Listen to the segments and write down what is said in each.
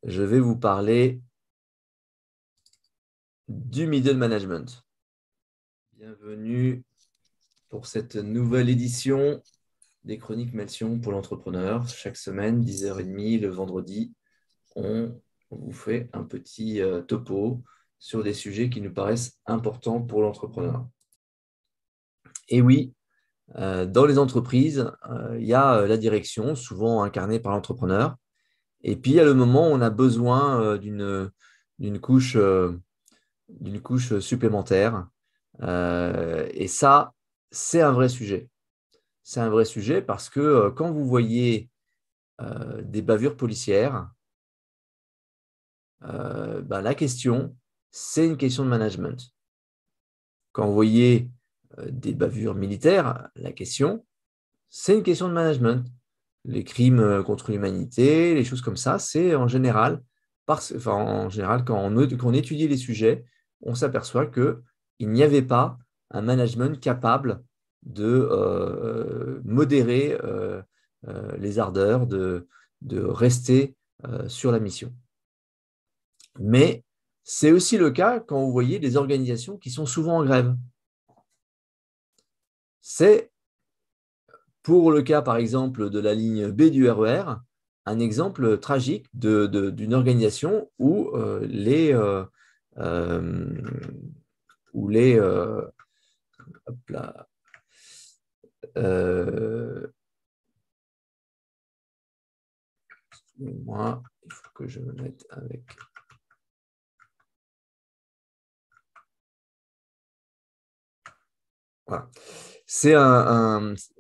je vais vous parler du middle management. Bienvenue pour cette nouvelle édition des Chroniques Melchion pour l'entrepreneur. Chaque semaine, 10h30, le vendredi, on vous fait un petit topo sur des sujets qui nous paraissent importants pour l'entrepreneur. Et oui, dans les entreprises, il y a la direction, souvent incarnée par l'entrepreneur. Et puis, il y a le moment où on a besoin d'une couche supplémentaire. Et ça, c'est un vrai sujet. C'est un vrai sujet parce que quand vous voyez des bavures policières, la question, c'est une question de management. Quand vous voyez des bavures militaires, la question, c'est une question de management. Les crimes contre l'humanité, les choses comme ça, c'est en général, quand on étudie les sujets, on s'aperçoit qu'il n'y avait pas un management capable de modérer les ardeurs, de rester sur la mission. Mais c'est aussi le cas quand vous voyez des organisations qui sont souvent en grève. C'est, pour le cas, par exemple, de la ligne B du RER, un exemple tragique d'une organisation où hop là, excusez-moi, il faut que je me mette avec. Voilà. C'est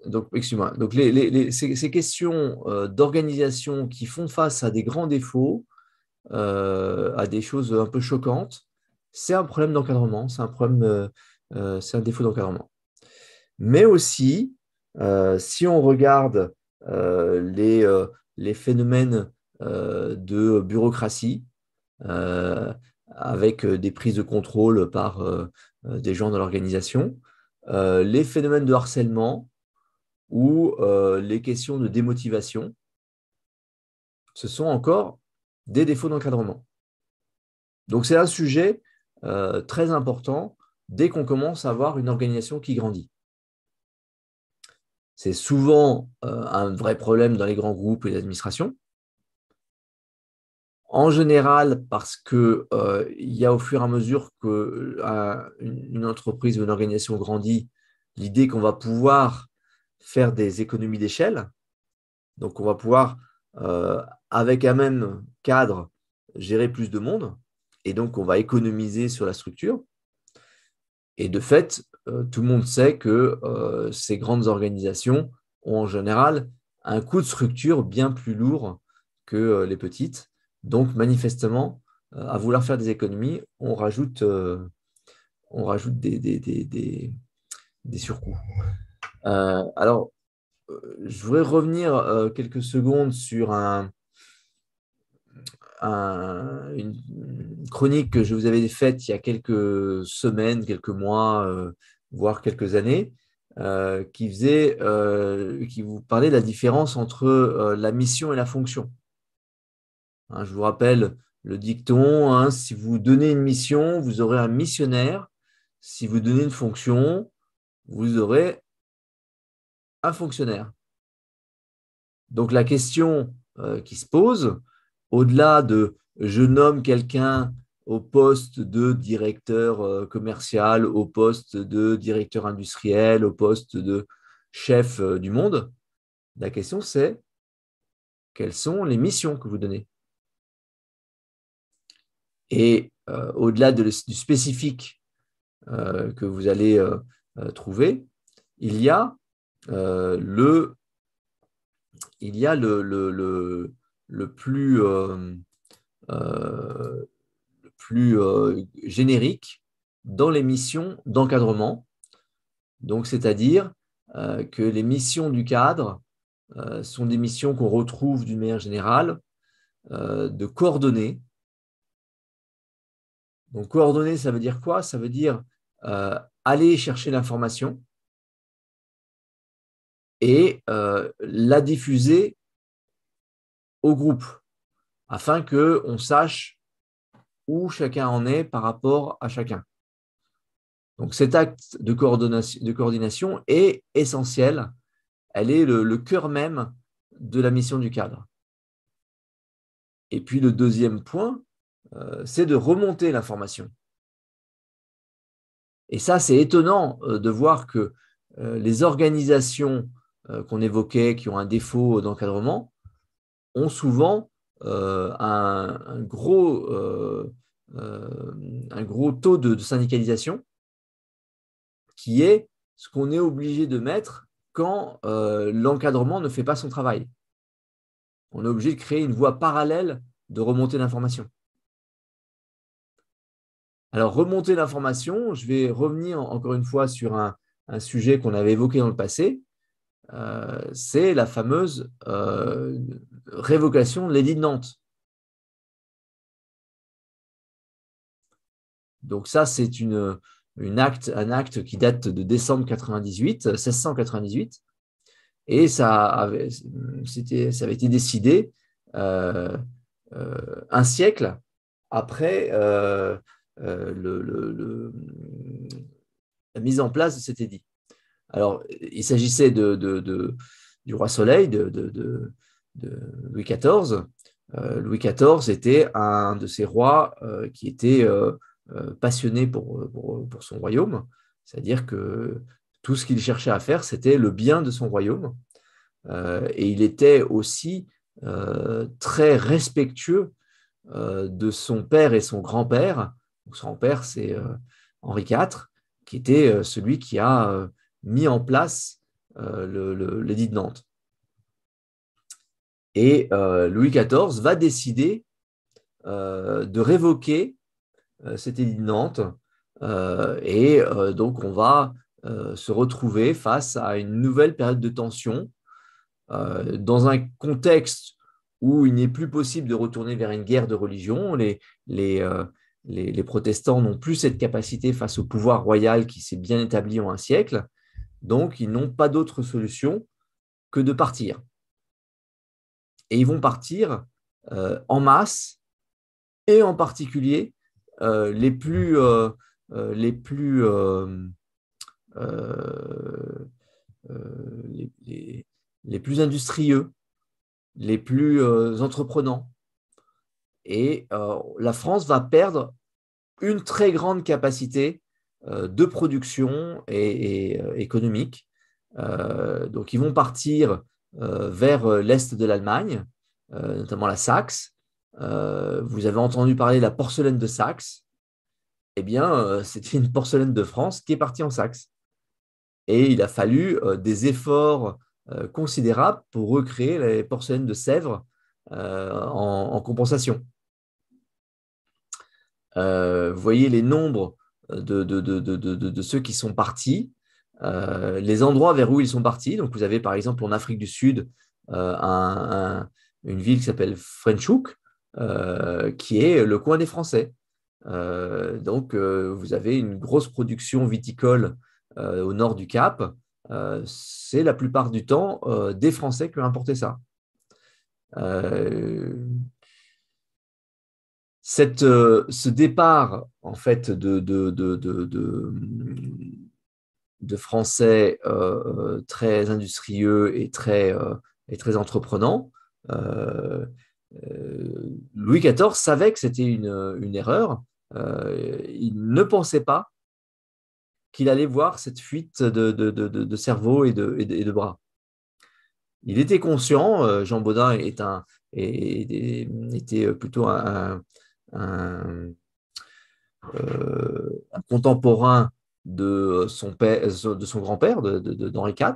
donc, excuse-moi. Donc, ces questions d'organisation qui font face à des grands défauts, à des choses un peu choquantes, c'est un problème d'encadrement, c'est un défaut d'encadrement. Mais aussi, si on regarde les phénomènes de bureaucratie, avec des prises de contrôle par des gens dans l'organisation, les phénomènes de harcèlement ou les questions de démotivation, ce sont encore des défauts d'encadrement. Donc, c'est un sujet très important dès qu'on commence à avoir une organisation qui grandit. C'est souvent un vrai problème dans les grands groupes et les administrations. En général, parce qu'il y a au fur et à mesure qu'une entreprise ou une organisation grandit, l'idée qu'on va pouvoir faire des économies d'échelle. Donc, on va pouvoir, avec un même cadre, gérer plus de monde. Et donc, on va économiser sur la structure. Et de fait, tout le monde sait que ces grandes organisations ont en général un coût de structure bien plus lourd que les petites. Donc, manifestement, à vouloir faire des économies, on rajoute des surcoûts. Alors, je voudrais revenir quelques secondes sur une chronique que je vous avais faite il y a quelques semaines, quelques mois, voire quelques années, qui vous parlait de la différence entre la mission et la fonction. Hein, je vous rappelle le dicton, hein, si vous donnez une mission, vous aurez un missionnaire. Si vous donnez une fonction, vous aurez un fonctionnaire. Donc la question qui se pose, au-delà de je nomme quelqu'un au poste de directeur commercial, au poste de directeur industriel, au poste de chef du monde, la question c'est quelles sont les missions que vous donnez? Et au-delà du spécifique que vous allez trouver, il y a le plus générique dans les missions d'encadrement. Donc, c'est-à-dire que les missions du cadre sont des missions qu'on retrouve d'une manière générale de coordonner. Donc, coordonner, ça veut dire quoi? Ça veut dire aller chercher l'information et la diffuser au groupe, afin qu'on sache où chacun en est par rapport à chacun. Donc cet acte de coordination est essentiel, elle est le cœur même de la mission du cadre. Et puis le deuxième point, c'est de remonter l'information. Et ça, c'est étonnant de voir que les organisations qu'on évoquait, qui ont un défaut d'encadrement, ont souvent un gros taux de syndicalisation qui est ce qu'on est obligé de mettre quand l'encadrement ne fait pas son travail. On est obligé de créer une voie parallèle de remontée d'information. Alors, remonter l'information, je vais revenir encore une fois sur un sujet qu'on avait évoqué dans le passé, c'est la fameuse révocation de l'édit de Nantes. Donc ça, c'est un acte qui date de décembre 1698, et ça avait été décidé un siècle après la mise en place de cet édit. Alors, il s'agissait du roi Soleil, de Louis XIV. Louis XIV était un de ces rois qui était passionné pour son royaume, c'est-à-dire que tout ce qu'il cherchait à faire, c'était le bien de son royaume. Et il était aussi très respectueux de son père et son grand-père. Son grand-père, c'est Henri IV, qui était celui qui a mis en place l'édit de Nantes. Et Louis XIV va décider de révoquer cet édit de Nantes, et donc on va se retrouver face à une nouvelle période de tension dans un contexte où il n'est plus possible de retourner vers une guerre de religion. Les protestants n'ont plus cette capacité face au pouvoir royal qui s'est bien établi en un siècle, donc ils n'ont pas d'autre solution que de partir. Et ils vont partir en masse, et en particulier les plus industrieux, les plus entreprenants. Et la France va perdre une très grande capacité de production et économique. Donc, ils vont partir vers l'est de l'Allemagne, notamment la Saxe. Vous avez entendu parler de la porcelaine de Saxe. Eh bien, c'était une porcelaine de France qui est partie en Saxe. Et il a fallu des efforts considérables pour recréer les porcelaines de Sèvres en compensation. Vous voyez les nombres de ceux qui sont partis, les endroits vers où ils sont partis. Donc, vous avez par exemple en Afrique du Sud une ville qui s'appelle Franschhoek, qui est le coin des Français. Donc, vous avez une grosse production viticole au nord du Cap. C'est la plupart du temps des Français qui ont importé ça. Ce départ en fait de Français très industrieux et très entreprenants, Louis XIV savait que c'était une erreur. Il ne pensait pas qu'il allait voir cette fuite de cerveau et de bras. Il était conscient, Jean Bodin était plutôt un contemporain de son grand-père, d'Henri IV.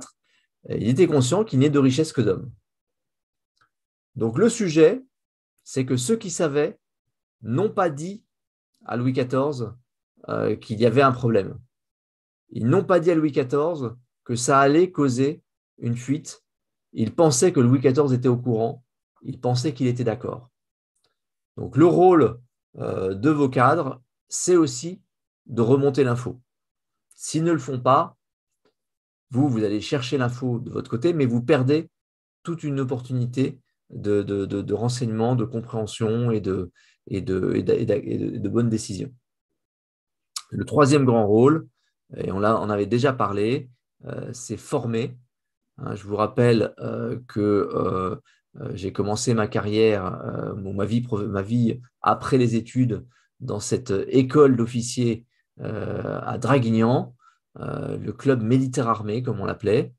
Il était conscient qu'il n'est de richesse que d'homme. Donc le sujet, c'est que ceux qui savaient n'ont pas dit à Louis XIV qu'il y avait un problème. Ils n'ont pas dit à Louis XIV que ça allait causer une fuite. Ils pensaient que Louis XIV était au courant. Ils pensaient qu'il était d'accord. Donc le rôle de vos cadres, c'est aussi de remonter l'info. S'ils ne le font pas, vous allez chercher l'info de votre côté, mais vous perdez toute une opportunité de renseignements, de compréhension et de bonnes décisions. Le troisième grand rôle, et on avait déjà parlé, c'est former. Je vous rappelle que j'ai commencé ma carrière, ma vie après les études dans cette école d'officiers à Draguignan, le club militaire armé, comme on l'appelait.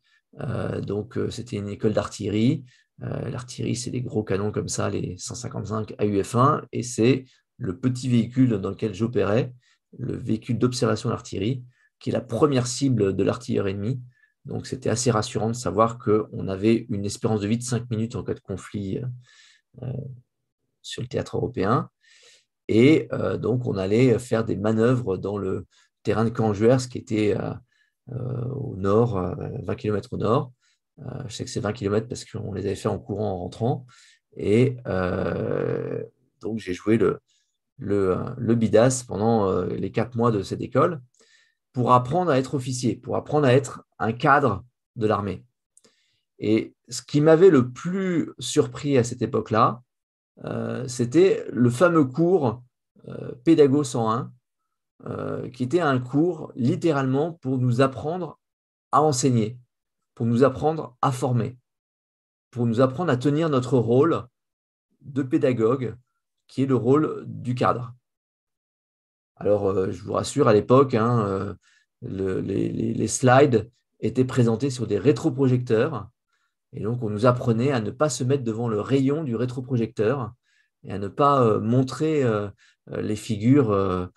Donc, c'était une école d'artillerie. L'artillerie, c'est des gros canons comme ça, les 155 AUF1, et c'est le petit véhicule dans lequel j'opérais, le véhicule d'observation d'artillerie, qui est la première cible de l'artilleur ennemi. Donc, c'était assez rassurant de savoir qu'on avait une espérance de vie de 5 minutes en cas de conflit sur le théâtre européen. Et donc, on allait faire des manœuvres dans le terrain de Canjuers, qui était au nord, 20 km au nord. Je sais que c'est 20 km parce qu'on les avait fait en courant, en rentrant. Et donc, j'ai joué le bidas pendant les 4 mois de cette école pour apprendre à être officier, pour apprendre à être un cadre de l'armée. Et ce qui m'avait le plus surpris à cette époque-là, c'était le fameux cours Pédago 101, qui était un cours littéralement pour nous apprendre à enseigner, pour nous apprendre à former, pour nous apprendre à tenir notre rôle de pédagogue, qui est le rôle du cadre. Alors, je vous rassure, à l'époque, les slides étaient présentés sur des rétroprojecteurs. Et donc, on nous apprenait à ne pas se mettre devant le rayon du rétroprojecteur et à ne pas montrer les figures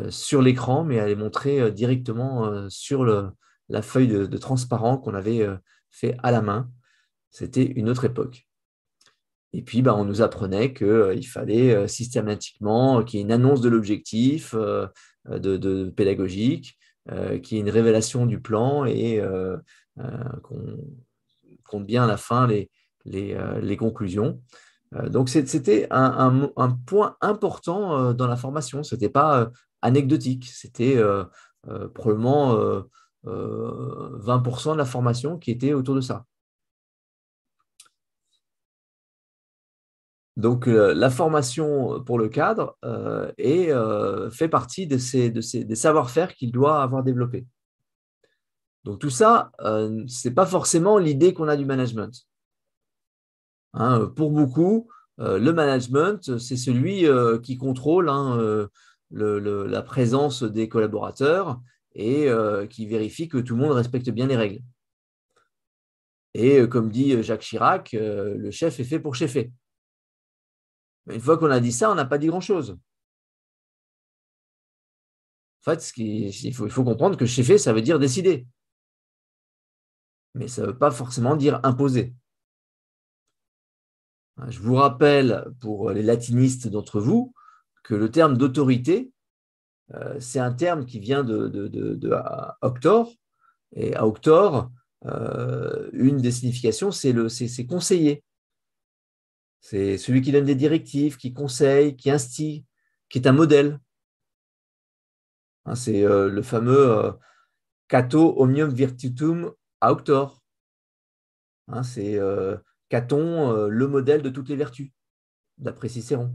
sur l'écran, mais à les montrer directement sur la feuille de transparent qu'on avait fait à la main. C'était une autre époque. Et puis, on nous apprenait qu'il fallait systématiquement qu'il y ait une annonce de l'objectif de pédagogique, qu'il y ait une révélation du plan et qu'on compte bien à la fin les conclusions. Donc, c'était un point important dans la formation. Ce n'était pas anecdotique. C'était probablement 20% de la formation qui était autour de ça. Donc, la formation pour le cadre fait partie des savoir-faire qu'il doit avoir développé. Donc, tout ça, ce n'est pas forcément l'idée qu'on a du management. Pour beaucoup, le management, c'est celui qui contrôle la présence des collaborateurs et qui vérifie que tout le monde respecte bien les règles. Et comme dit Jacques Chirac, le chef est fait pour cheffer. Mais une fois qu'on a dit ça, on n'a pas dit grand-chose. En fait, il faut comprendre que cheffer, ça veut dire décider. Mais ça ne veut pas forcément dire imposer. Je vous rappelle, pour les latinistes d'entre vous, que le terme d'autorité, c'est un terme qui vient de Auctor. Et à Auctor, une des significations, c'est conseiller. C'est celui qui donne des directives, qui conseille, qui instille, qui est un modèle. C'est le fameux Cato omnium virtutum auctor. C'est Caton, le modèle de toutes les vertus, d'après Cicéron.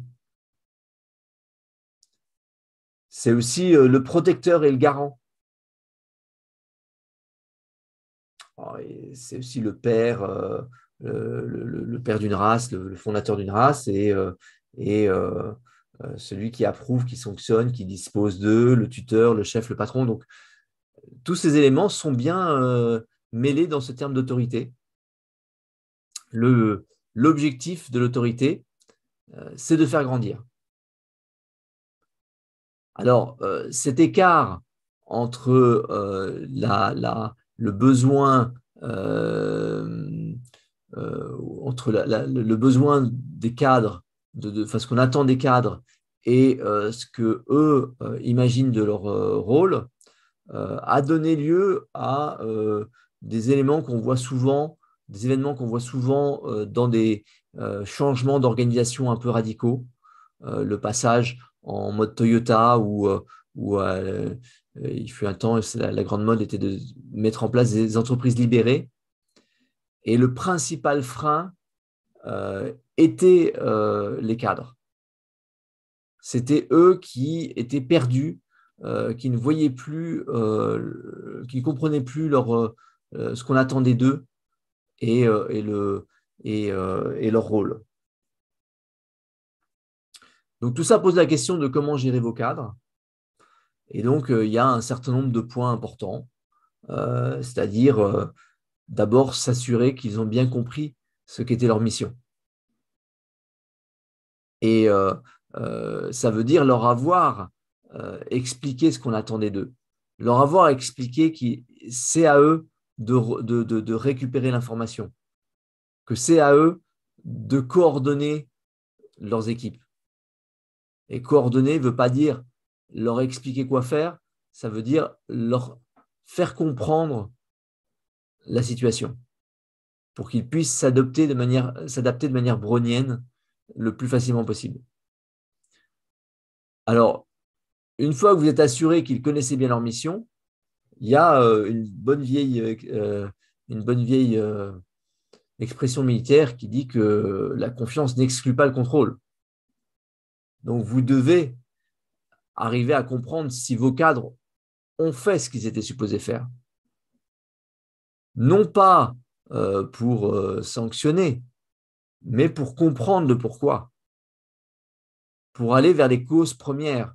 C'est aussi le protecteur et le garant. C'est aussi le père, le père d'une race, le fondateur d'une race et celui qui approuve, qui sanctionne, qui dispose d'eux, le tuteur, le chef, le patron. Donc, tous ces éléments sont bien mêlés dans ce terme d'autorité. L'objectif de l'autorité, c'est de faire grandir. Alors, cet écart entre le besoin entre le besoin des cadres, ce qu'on attend des cadres et ce qu'eux imaginent de leur rôle, a donné lieu à des éléments qu'on voit souvent, des événements qu'on voit souvent dans des changements d'organisation un peu radicaux. Le passage en mode Toyota où il fut un temps, la grande mode était de mettre en place des entreprises libérées. Et le principal frein étaient les cadres. C'était eux qui étaient perdus, qui ne voyaient plus, qui ne comprenaient plus ce qu'on attendait d'eux et leur rôle. Donc tout ça pose la question de comment gérer vos cadres. Et donc il y a un certain nombre de points importants, c'est-à-dire d'abord s'assurer qu'ils ont bien compris ce qu'était leur mission. Et ça veut dire leur avoir expliqué ce qu'on attendait d'eux, leur avoir expliqué que c'est à eux de récupérer l'information, que c'est à eux de coordonner leurs équipes. Et coordonner ne veut pas dire leur expliquer quoi faire, ça veut dire leur faire comprendre la situation pour qu'ils puissent s'adapter de manière brownienne le plus facilement possible. Alors, une fois que vous êtes assuré qu'ils connaissaient bien leur mission, il y a une bonne vieille expression militaire qui dit que la confiance n'exclut pas le contrôle. Donc, vous devez arriver à comprendre si vos cadres ont fait ce qu'ils étaient supposés faire. Non pas pour sanctionner, mais pour comprendre le pourquoi, pour aller vers les causes premières.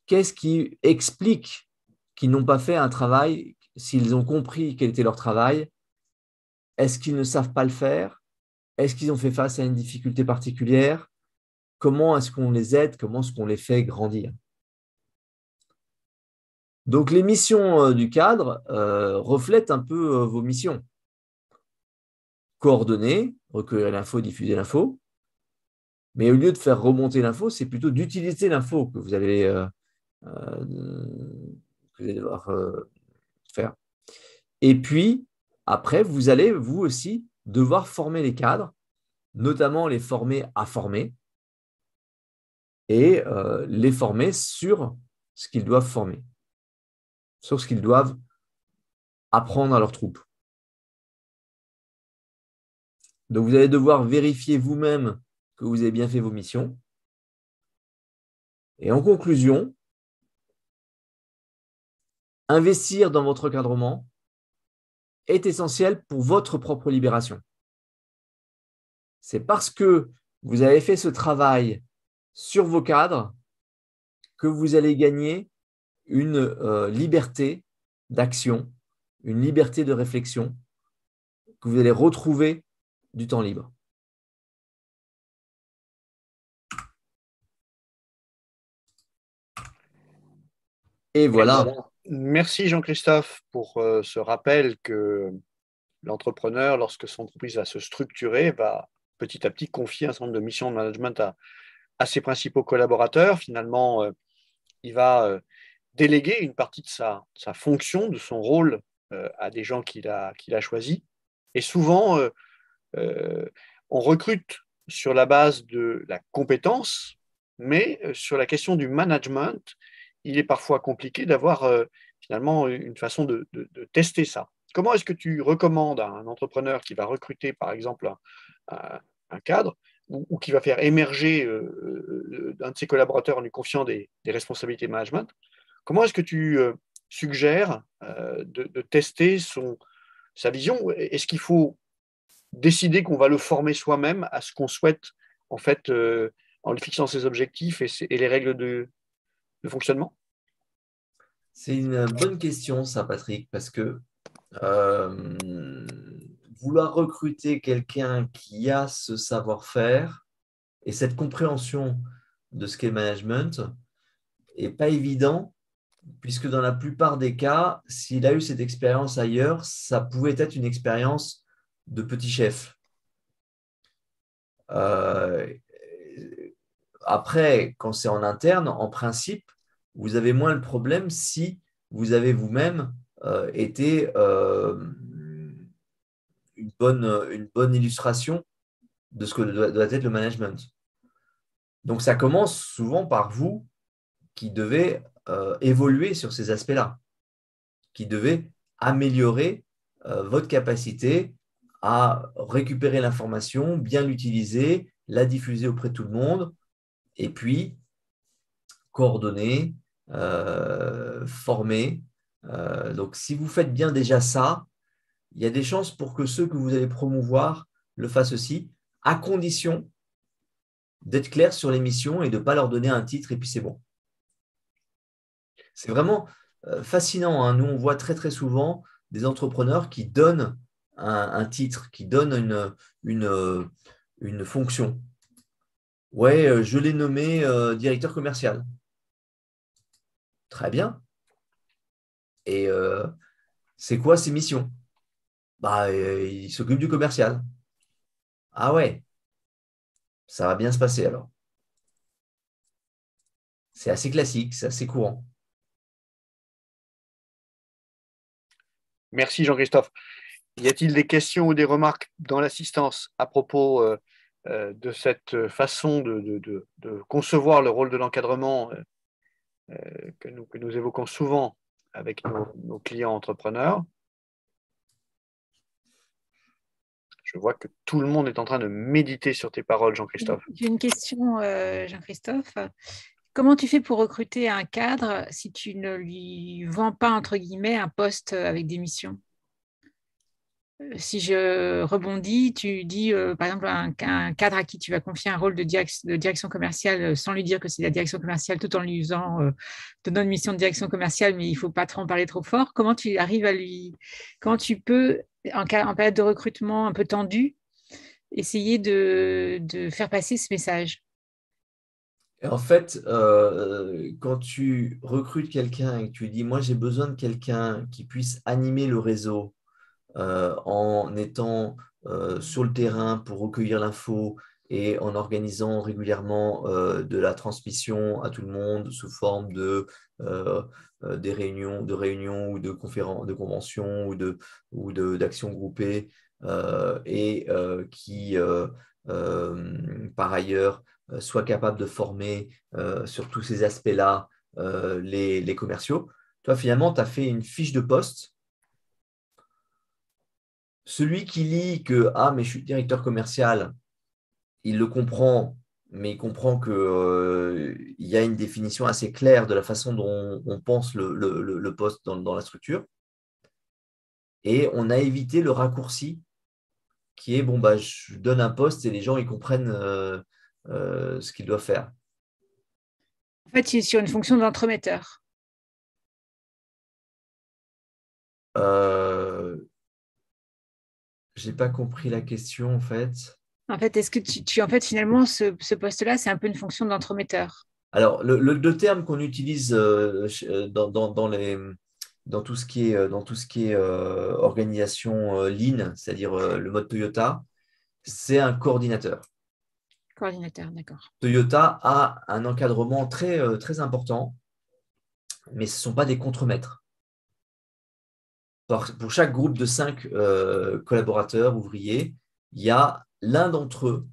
Qu'est-ce qui explique qu'ils n'ont pas fait un travail, s'ils ont compris quel était leur travail? Est-ce qu'ils ne savent pas le faire? Est-ce qu'ils ont fait face à une difficulté particulière? Comment est-ce qu'on les aide? Comment est-ce qu'on les fait grandir? Donc, les missions du cadre reflètent un peu vos missions. Coordonner, recueillir l'info, diffuser l'info. Mais au lieu de faire remonter l'info, c'est plutôt d'utiliser l'info que vous allez devoir faire. Et puis, après, vous allez, vous aussi, devoir former les cadres, notamment les former à former et les former sur ce qu'ils doivent former, sur ce qu'ils doivent apprendre à leurs troupes. Donc, vous allez devoir vérifier vous-même que vous avez bien fait vos missions. Et en conclusion, investir dans votre encadrement est essentiel pour votre propre libération. C'est parce que vous avez fait ce travail sur vos cadres que vous allez gagner une liberté d'action, une liberté de réflexion, que vous allez retrouver du temps libre. Et voilà. Merci Jean-Christophe pour ce rappel que l'entrepreneur, lorsque son entreprise va se structurer, va petit à petit confier un certain nombre de missions de management à ses principaux collaborateurs. Finalement, il va déléguer une partie de sa fonction, de son rôle à des gens qu'il a choisis. Et souvent, on recrute sur la base de la compétence, mais sur la question du management, il est parfois compliqué d'avoir finalement une façon de tester ça. Comment est-ce que tu recommandes à un entrepreneur qui va recruter, par exemple, un cadre ou qui va faire émerger un de ses collaborateurs en lui confiant des responsabilités de management, comment est-ce que tu suggères de tester sa vision? Est-ce qu'il faut décider qu'on va le former soi-même à ce qu'on souhaite, en fait, en lui fixant ses objectifs et les règles de fonctionnement? C'est une bonne question, ça, Patrick, parce que vouloir recruter quelqu'un qui a ce savoir-faire et cette compréhension de ce qu'est le management n'est pas évident, puisque dans la plupart des cas, s'il a eu cette expérience ailleurs, ça pouvait être une expérience de petit chef. Après, quand c'est en interne, en principe, vous avez moins le problème si vous avez vous-même été une bonne illustration de ce que doit être le management. Donc, ça commence souvent par vous qui devez évoluer sur ces aspects-là, qui devez améliorer votre capacité à récupérer l'information, bien l'utiliser, la diffuser auprès de tout le monde, et puis coordonner, former. Donc, si vous faites bien déjà ça, il y a des chances pour que ceux que vous allez promouvoir le fassent aussi, à condition d'être clair sur les missions et de ne pas leur donner un titre et puis c'est bon. C'est vraiment fascinant, hein. Nous, on voit très, très souvent des entrepreneurs qui donnent un titre, qui donnent une fonction. Ouais, je l'ai nommé directeur commercial. Très bien. Et c'est quoi ses missions? Bah, il s'occupe du commercial. Ah ouais, ça va bien se passer alors. C'est assez classique, c'est assez courant. Merci Jean-Christophe. Y a-t-il des questions ou des remarques dans l'assistance à propos de cette façon de concevoir le rôle de l'encadrement que nous évoquons souvent avec nos clients entrepreneurs? Je vois que tout le monde est en train de méditer sur tes paroles, Jean-Christophe. J'ai une question, Jean-Christophe. Comment tu fais pour recruter un cadre si tu ne lui vends pas, entre guillemets, un poste avec des missions? Si je rebondis, tu dis, par exemple, un cadre à qui tu vas confier un rôle de direction commerciale sans lui dire que c'est la direction commerciale, tout en lui te donne une mission de direction commerciale, mais il ne faut pas trop en parler trop fort. Comment tu arrives à comment tu peux, en période de recrutement un peu tendue, essayer de faire passer ce message? Et en fait, quand tu recrutes quelqu'un et que tu lui dis, moi j'ai besoin de quelqu'un qui puisse animer le réseau en étant sur le terrain pour recueillir l'info et en organisant régulièrement de la transmission à tout le monde sous forme des réunions ou de conférences, de conventions ou d'actions groupées et qui, par ailleurs, soit capable de former sur tous ces aspects-là les commerciaux. Toi, finalement, tu as fait une fiche de poste. Celui qui lit que ah, mais je suis directeur commercial, il le comprend, mais il comprend qu'il y a une définition assez claire de la façon dont on pense le poste dans la structure. Et on a évité le raccourci qui est bon, bah, je donne un poste et les gens ils comprennent ce qu'ils doivent faire. En fait, c'est sur une fonction d'entremetteur. Je n'ai pas compris la question en fait. En fait, est-ce que en fait, finalement, ce poste-là, c'est un peu une fonction d'entremetteur? Alors, le terme qu'on utilise dans tout ce qui est organisation Lean, c'est-à-dire le mode Toyota, c'est un coordinateur. Coordinateur, d'accord. Toyota a un encadrement très, très important, mais ce ne sont pas des contremaîtres. Pour chaque groupe de 5 collaborateurs, ouvriers, il y a l'un d'entre eux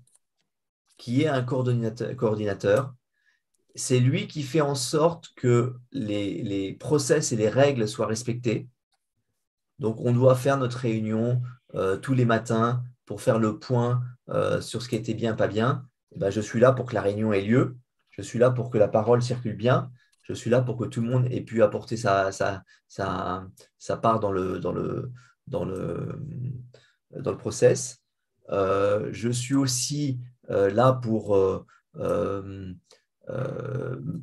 qui est un coordinateur. C'est lui qui fait en sorte que les process et les règles soient respectés. Donc, on doit faire notre réunion tous les matins pour faire le point sur ce qui était bien, pas bien. Et ben, je suis là pour que la réunion ait lieu. Je suis là pour que la parole circule bien. Je suis là pour que tout le monde ait pu apporter sa part dans le process. Je suis aussi là pour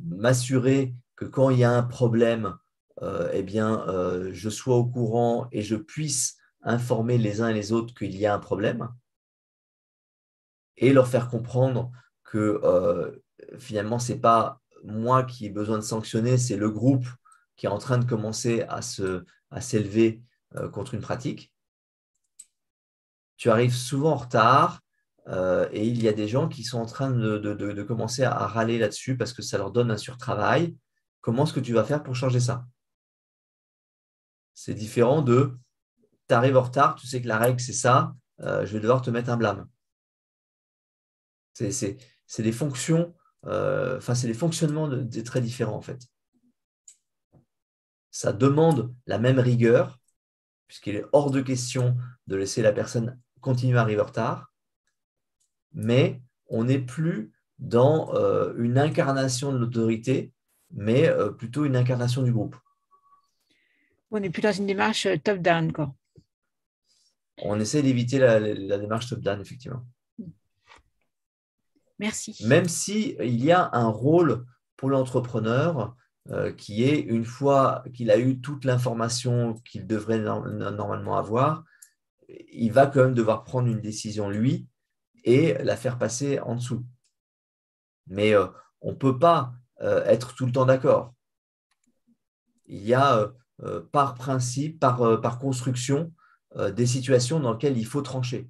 m'assurer que quand il y a un problème, eh bien, je sois au courant et je puisse informer les uns et les autres qu'il y a un problème et leur faire comprendre que finalement, ce n'est pas moi qui ai besoin de sanctionner, c'est le groupe qui est en train de commencer à s'élever contre une pratique. Tu arrives souvent en retard et il y a des gens qui sont en train de commencer à râler là-dessus parce que ça leur donne un surtravail. Comment est-ce que tu vas faire pour changer ça? C'est différent de tu arrives en retard, tu sais que la règle c'est ça, je vais devoir te mettre un blâme. C'est des fonctions, c'est des fonctionnements très différents en fait. Ça demande la même rigueur, puisqu'il est hors de question de laisser la personne continuer à arriver en retard, mais on n'est plus dans une incarnation de l'autorité, mais plutôt une incarnation du groupe. On n'est plus dans une démarche top-down, quoi. On essaie d'éviter la démarche top-down, effectivement. Merci. Même s'il y a un rôle pour l'entrepreneur qui est, une fois qu'il a eu toute l'information qu'il devrait normalement avoir, il va quand même devoir prendre une décision, lui, et la faire passer en dessous. Mais on ne peut pas être tout le temps d'accord. Il y a, par principe, par construction, des situations dans lesquelles il faut trancher.